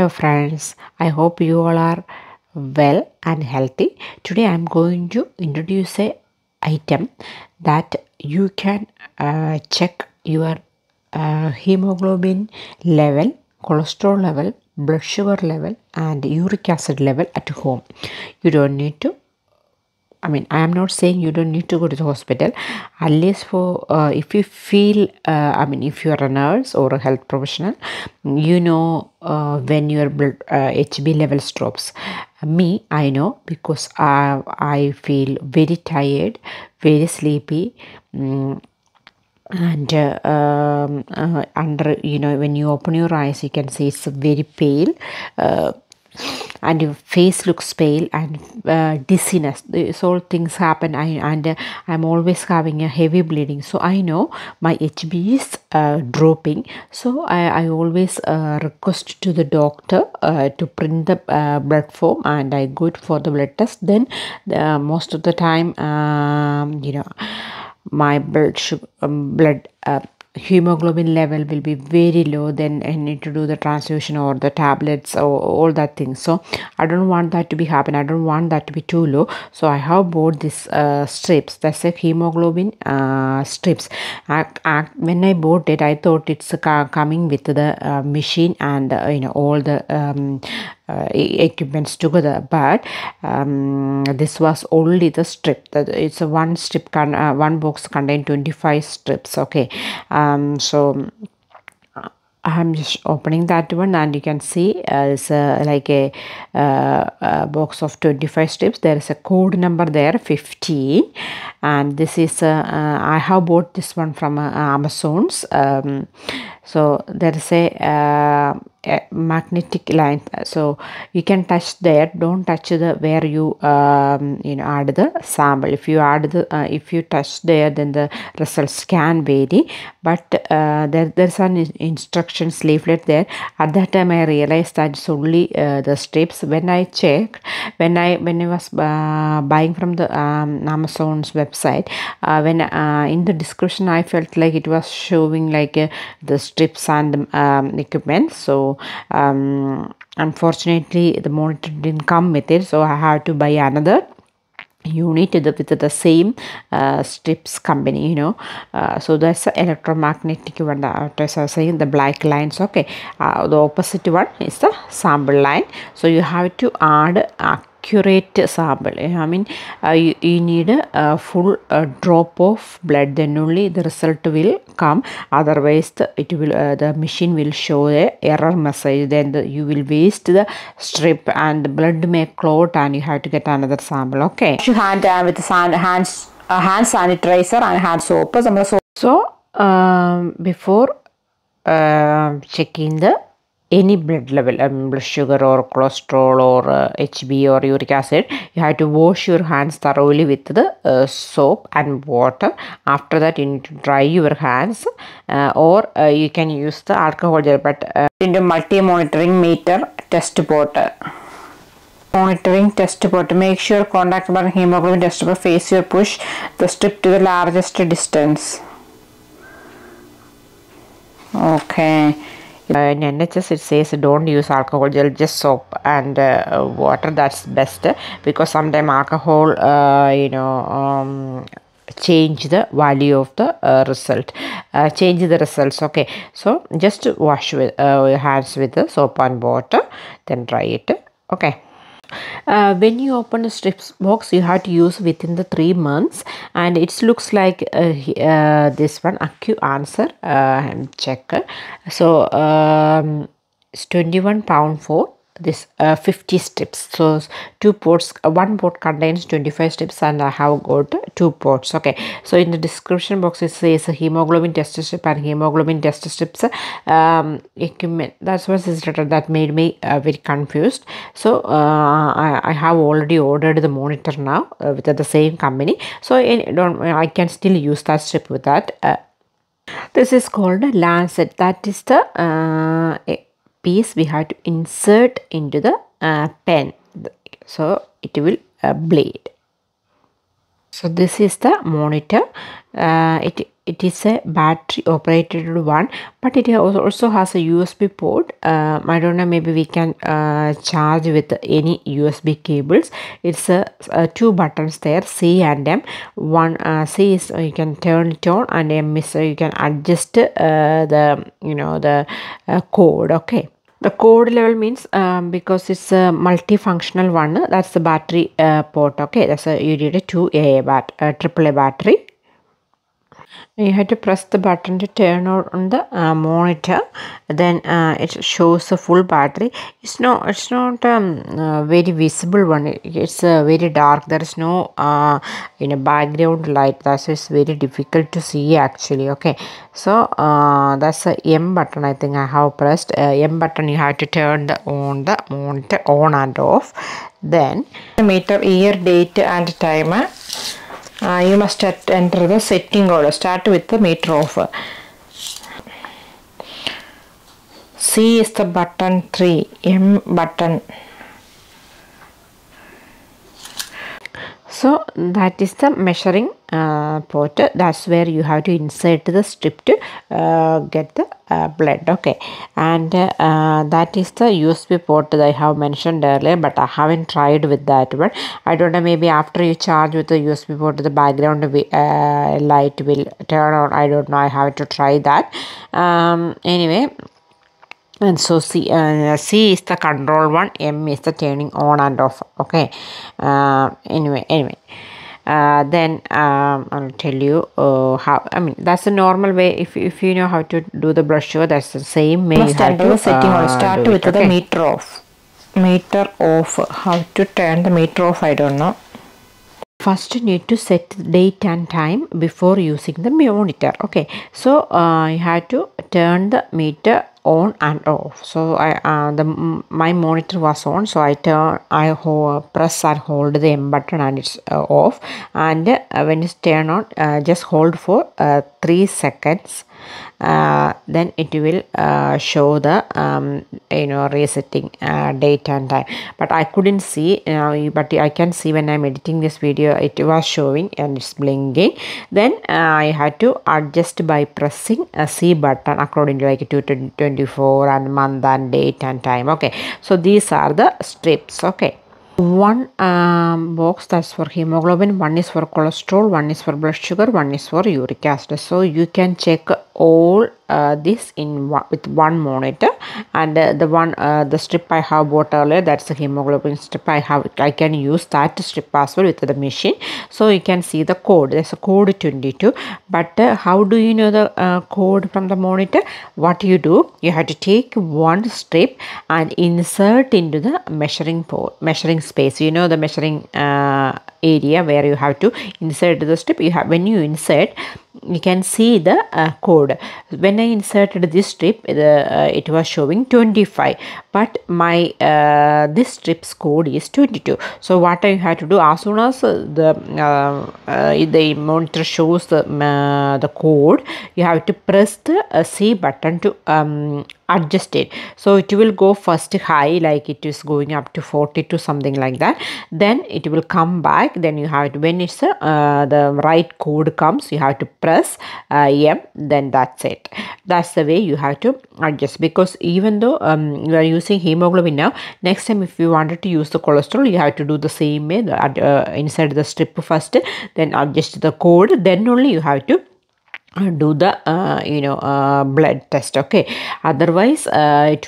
Hello friends, I hope you all are well and healthy. Today I am going to introduce a item that you can check your hemoglobin level, cholesterol level, blood sugar level and uric acid level at home. You don't need to I am not saying you don't need to go to the hospital. At least for if you feel, if you are a nurse or a health professional, you know when your blood HB levels drops. Me, I know because I feel very tired, very sleepy. And under when you open your eyes you can see it's very pale, and your face looks pale, and dizziness, these all things happen. I'm always having a heavy bleeding, so I know my HB is dropping. So I always request to the doctor to print the blood form, and I go for the blood test. Then most of the time my blood hemoglobin level will be very low. Then I need to do the transfusion or the tablets or all that thing. So I don't want that to be happen. I don't want that to be too low. So I have bought this strips. That's a hemoglobin strips. When I bought it, I thought it's coming with the machine and all the equipments together, but this was only the strip. It's a one strip one box contain 25 strips. Okay, so I'm just opening that one, and you can see it's like a box of 25 strips. There is a code number there, 15, and this is I have bought this one from Amazon's. So there is a magnetic line, so you can touch there. Don't touch the where you add the sample. If you add the if you touch there, then the results can vary. But there's an instructions leaflet there. At that time I realized that it's only the strips. When I checked, when I was buying from the Amazon's website, when in the description I felt like it was showing like the strips and the equipment. So unfortunately the monitor didn't come with it, so I had to buy another unit with the same strips company, so that's the electromagnetic one. As I was saying, the black lines. Okay, the opposite one is the sample line, so you have to add accurate sample. You need a full drop of blood, then only the result will come. Otherwise the machine will show a error message. Then you will waste the strip and the blood may clot, and you have to get another sample. Okay, wash your hand with the hand sanitizer and hand soap. So before checking the any blood level, blood sugar or cholesterol or HB or uric acid, you have to wash your hands thoroughly with the soap and water. After that you need to dry your hands, or you can use the alcohol gel. But into multi-monitoring meter test pot. Monitoring test pot. Make sure contact bar hemoglobin test pot face your push the strip to the largest distance. Okay. In NHS it says don't use alcohol gel, just soap and water. That's best, because sometimes alcohol change the value of the result, change the results. Okay, so just wash with your hands with the soap and water, then dry it. Okay. When you open a strips box, you have to use within the 3 months, and it looks like this one answer check. So it's £21 for this 50 strips. So 2 pots, one pot contains 25 strips, and I have got 2 pots. Okay, so in the description box it says hemoglobin test strip and hemoglobin test strips equipment. That's what is written. That made me very confused. So I have already ordered the monitor now with the same company, so I can still use that strip with that. This is called a lancet. That is the piece we have to insert into the pen, so it will bleed. So this is the monitor. It it is a battery operated one, but it also has a USB port. I don't know, maybe we can charge with any USB cables. It's two buttons there, C and M. One C is you can turn it on, and M is you can adjust the code. Okay. The code level means because it's a multifunctional one, that's the battery port. Okay, that's you need a 2AA AAA battery. You have to press the button to turn on the monitor. Then it shows the full battery. It's not very visible one. It's very dark. There is no background light. That's it's very difficult to see actually. Okay, so that's the M button. I think I have pressed M button. You have to turn the monitor on and off. Then the meter, year, date and timer. You must enter the setting order. Start with the meter off. C is the button 3, M button. So that is the measuring port. That's where you have to insert the strip to get the blood. Okay, and that is the USB port that I have mentioned earlier, but I haven't tried with that one. I don't know, maybe after you charge with the USB port, the background light will turn on. I don't know, I have to try that. Anyway, and so C is the control one, M is the turning on and off. Okay. Anyway, then I'll tell you how. I mean, that's the normal way. If you know how to do the blood sugar, that's the same way. You have to the setting order. Start with the meter off. Meter off. How to turn the meter off? I don't know. First, you need to set the date and time before using the monitor. Okay, so you have to turn the meter on and off. So my monitor was on, so I press and hold the M button and it's off. And when it's turned on, just hold for 3 seconds. Then it will show the resetting date and time, but I couldn't see, but I can see when I'm editing this video it was showing and it's blinking. Then I had to adjust by pressing a C button according to like 224 and month and date and time. Okay, so these are the strips. Okay, one box that's for hemoglobin, one is for cholesterol, one is for blood sugar, one is for uric acid. So you can check all this with one monitor. And the strip I have bought earlier, that's the hemoglobin strip. I can use that strip as well with the machine. So you can see the code. There's a code 22. But how do you know the code from the monitor? What you do, you have to take one strip and insert into the measuring space. You know the measuring area where you have to insert the strip. When you insert, you can see the code. When I inserted this strip, it was showing 25, but my this strip's code is 22. So what I had to do, as soon as the monitor shows the code, you have to press the C button to adjust it. So it will go first high, like it is going up to 42 something like that. Then it will come back. Then you have to, when it's the right code comes, you have to press M. Then that's it. That's the way you have to adjust, because even though you are using hemoglobin now, next time if you wanted to use the cholesterol, you have to do the same way. Insert the strip first, then adjust the code, then only you have to do the blood test. Okay, otherwise the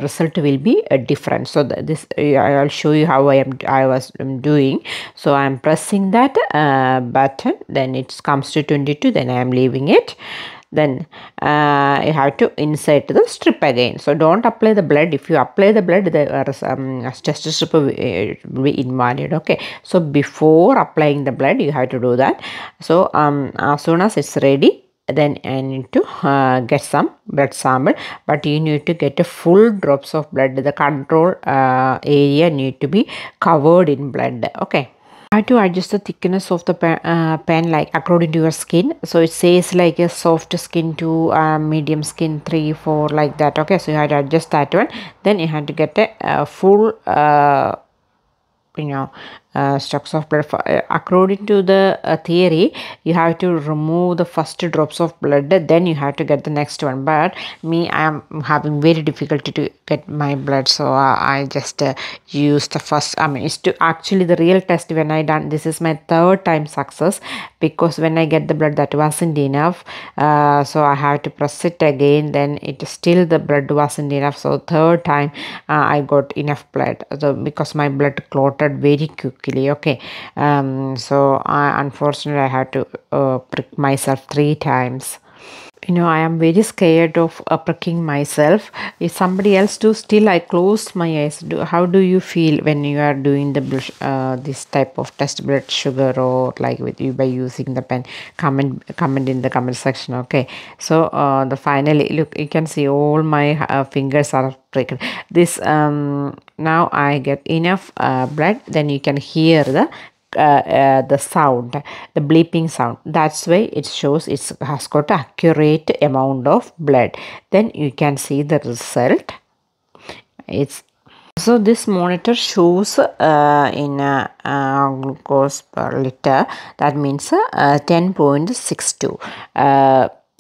result will be different. So this I'll show you how I was doing. So I'm pressing that button, then it comes to 22, then I am leaving it. Then you have to insert the strip again. So don't apply the blood. If you apply the blood, the test strip will be invalid. Okay, so before applying the blood, you have to do that. So as soon as it's ready, then I need to get some blood sample, but you need to get a full drops of blood. The control area need to be covered in blood. Okay, you have to adjust the thickness of the pen like according to your skin. So it says like a soft skin to medium skin 3, 4 like that. Okay, so you have to adjust that one. Then you have to get a full stocks of blood. According to the theory, you have to remove the first drops of blood, then you have to get the next one. But me, I am having very difficulty to get my blood, so I just use the first. I mean, it's to actually the real test when I done. This is my third time success, because when I get the blood that wasn't enough, so I have to press it again. Then it still the blood wasn't enough. So third time I got enough blood. So because my blood clotted very quickly. Okay, so unfortunately I had to prick myself 3 times. I am very scared of pricking myself. If somebody else do, still I close my eyes. How do you feel when you are doing the this type of test blood sugar, or like with you by using the pen? Comment in the comment section. Okay, so the finally look, you can see all my fingers are pricked. This now I get enough blood. Then you can hear the sound, the bleeping sound. That's why it shows it has got accurate amount of blood. Then you can see the result. It's so this monitor shows in glucose per liter. That means 10.62.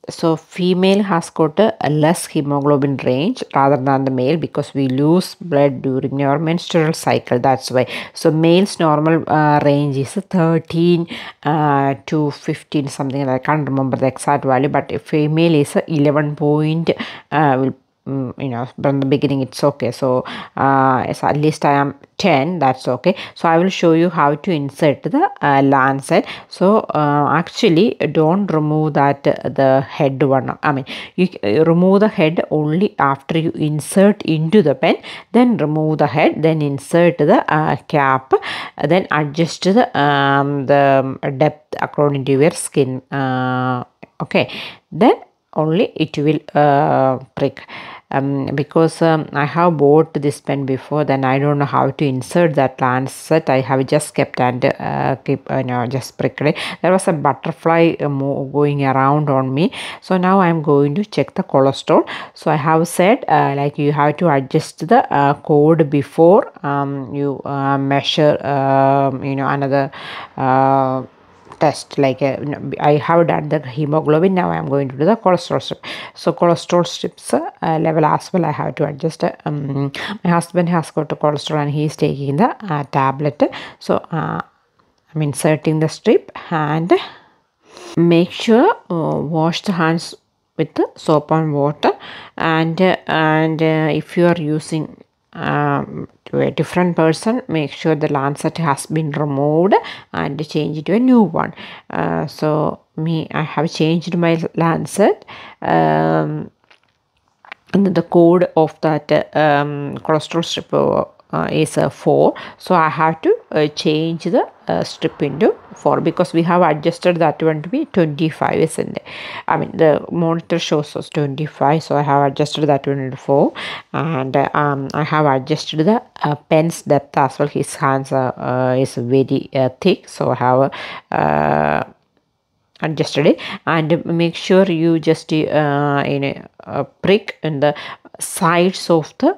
So female has got a less hemoglobin range rather than the male, because we lose blood during our menstrual cycle. That's why. So male's normal range is 13 to 15 something. I can't remember the exact value, but a female is 11 point. From the beginning it's okay. So at least I am 10. That's okay. So I will show you how to insert the lancet. So actually don't remove that the head one. I mean, you remove the head only after you insert into the pen. Then remove the head, then insert the cap, then adjust the depth according to your skin. Okay, then only it will prick. Because I have bought this pen before, then I don't know how to insert that lancet. I have just kept and keep just pricked it. There was a butterfly going around on me. So now I am going to check the cholesterol. So I have said like you have to adjust the code before you measure another test. Like I have done the hemoglobin. Now I am going to do the cholesterol strip. So cholesterol strips level as well I have to adjust. My husband has got the cholesterol and he is taking the tablet. So I'm inserting the strip, and make sure wash the hands with the soap and water, and if you are using to a different person, make sure the lancet has been removed and change it to a new one. So I have changed my lancet, and the code of that cholesterol strip is 4. So I have to change the strip into 4, because we have adjusted that one to be 25, isn't it? I mean, the monitor shows us 25, so I have adjusted that one into 4, and I have adjusted the pen's depth as well. His hands is very thick, so I have adjusted it. And make sure you just prick in the sides of the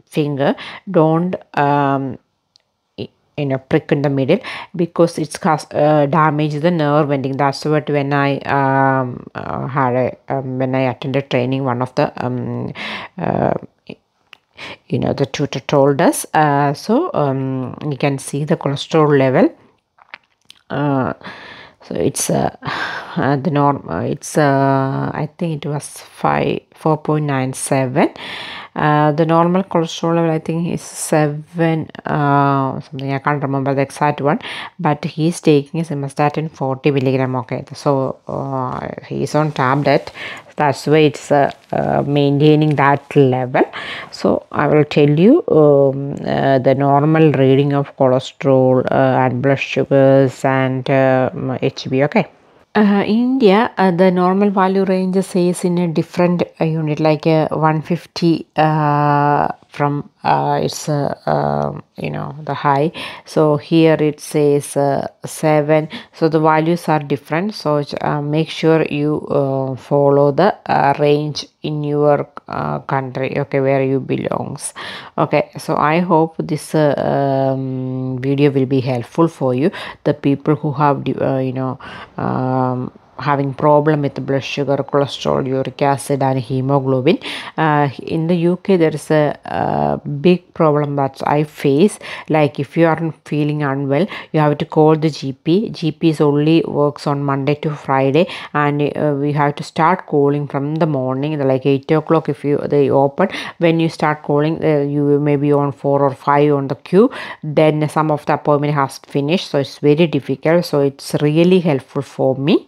finger. Don't prick in the middle, because it's damage the nerve ending. That's what when I had when I attended training, one of the the tutor told us. So you can see the cholesterol level. So it's the norm. It's I think it was 4.97. The normal cholesterol level I think is 7 something. I can't remember the exact one, but he's taking simvastatin 40 milligram. Okay, so he's on tablet. That's why it's maintaining that level. So I will tell you the normal reading of cholesterol and blood sugars and HB. Okay. India, the normal value range says in a different unit, like 150 from its the high. So here it says 7, so the values are different, so make sure you follow the range in your country, okay, where you belongs. Okay, so I hope this video will be helpful for you, the people who have having problem with blood sugar, cholesterol, uric acid and hemoglobin. In the UK there is a big problem that I face, like if you are feeling unwell, you have to call the GPs only works on Monday to Friday, and we have to start calling from the morning, like 8 o'clock if they open. When you start calling, you may be on 4 or 5 on the queue, then some of the appointment has finished, so it's very difficult. So it's really helpful for me.